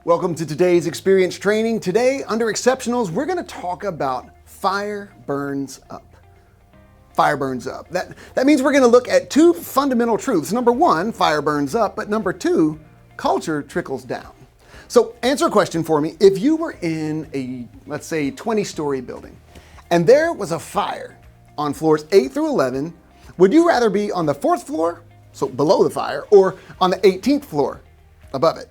Welcome to today's experience training. Today, under exceptionals, we're going to talk about fire burns up. Fire burns up. That means we're going to look at two fundamental truths. Number one, fire burns up, but number two, culture trickles down. So answer a question for me. If you were in a, let's say, 20-story building, and there was a fire on floors 8 through 11, would you rather be on the 4th floor, so below the fire, or on the 18th floor, above it?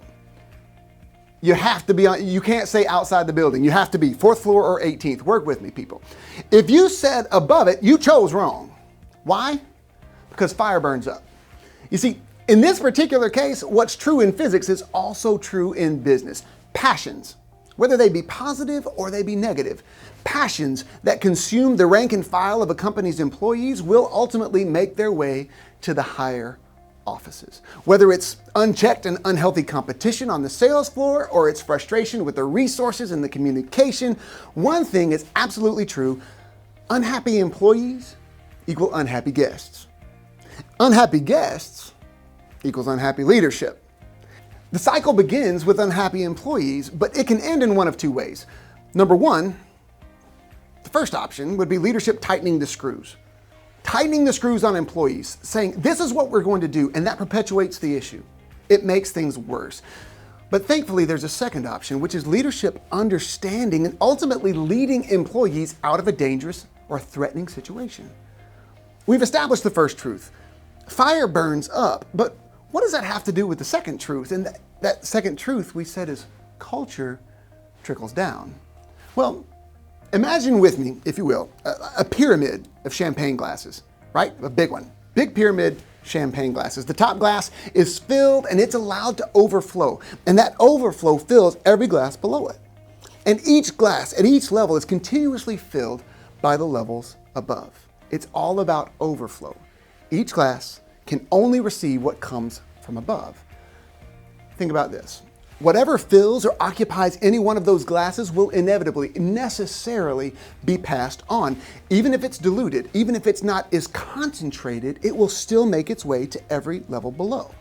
You have to be on, you can't say outside the building. You have to be 4th floor or 18th. Work with me, people. If you said above it, you chose wrong. Why? Because fire burns up. You see, in this particular case, what's true in physics is also true in business. Passions, whether they be positive or they be negative, passions that consume the rank and file of a company's employees will ultimately make their way to the higher offices. Whether it's unchecked and unhealthy competition on the sales floor or it's frustration with the resources and the communication, one thing is absolutely true: unhappy employees equal unhappy guests. Unhappy guests equals unhappy leadership. The cycle begins with unhappy employees, but it can end in one of two ways. Number one, the first option would be leadership tightening the screws. Tightening the screws on employees, saying, this is what we're going to do, and that perpetuates the issue. It makes things worse. But thankfully, there's a second option, which is leadership understanding and ultimately leading employees out of a dangerous or threatening situation. We've established the first truth. Fire burns up, but what does that have to do with the second truth? And that second truth we said is culture trickles down. Well, imagine with me, if you will, a pyramid of champagne glasses, right? A big one. Big pyramid champagne glasses. The top glass is filled and it's allowed to overflow. And that overflow fills every glass below it. And each glass at each level is continuously filled by the levels above. It's all about overflow. Each glass can only receive what comes from above. Think about this. Whatever fills or occupies any one of those glasses will inevitably, necessarily be passed on. Even if it's diluted, even if it's not as concentrated, it will still make its way to every level below.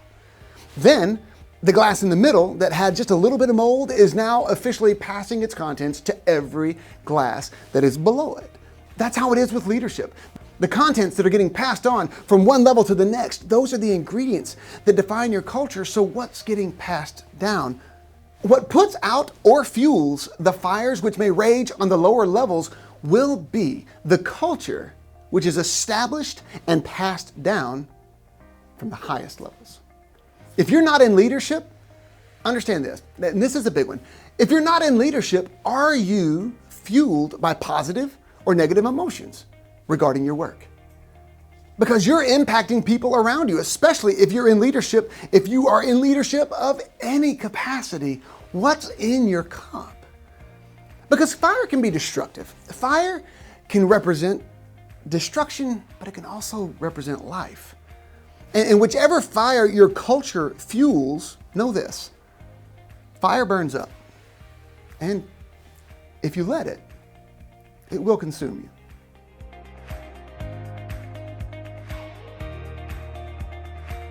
Then, the glass in the middle that had just a little bit of mold is now officially passing its contents to every glass that is below it. That's how it is with leadership. The contents that are getting passed on from one level to the next, those are the ingredients that define your culture. So what's getting passed down? What puts out or fuels the fires which may rage on the lower levels will be the culture which is established and passed down from the highest levels. If you're not in leadership, understand this, and this is a big one. If you're not in leadership, are you fueled by positive or negative emotions regarding your work? Because you're impacting people around you, especially if you're in leadership. If you are in leadership of any capacity, what's in your cup? Because fire can be destructive. Fire can represent destruction, but it can also represent life. And whichever fire your culture fuels, know this: fire burns up. And if you let it, it will consume you.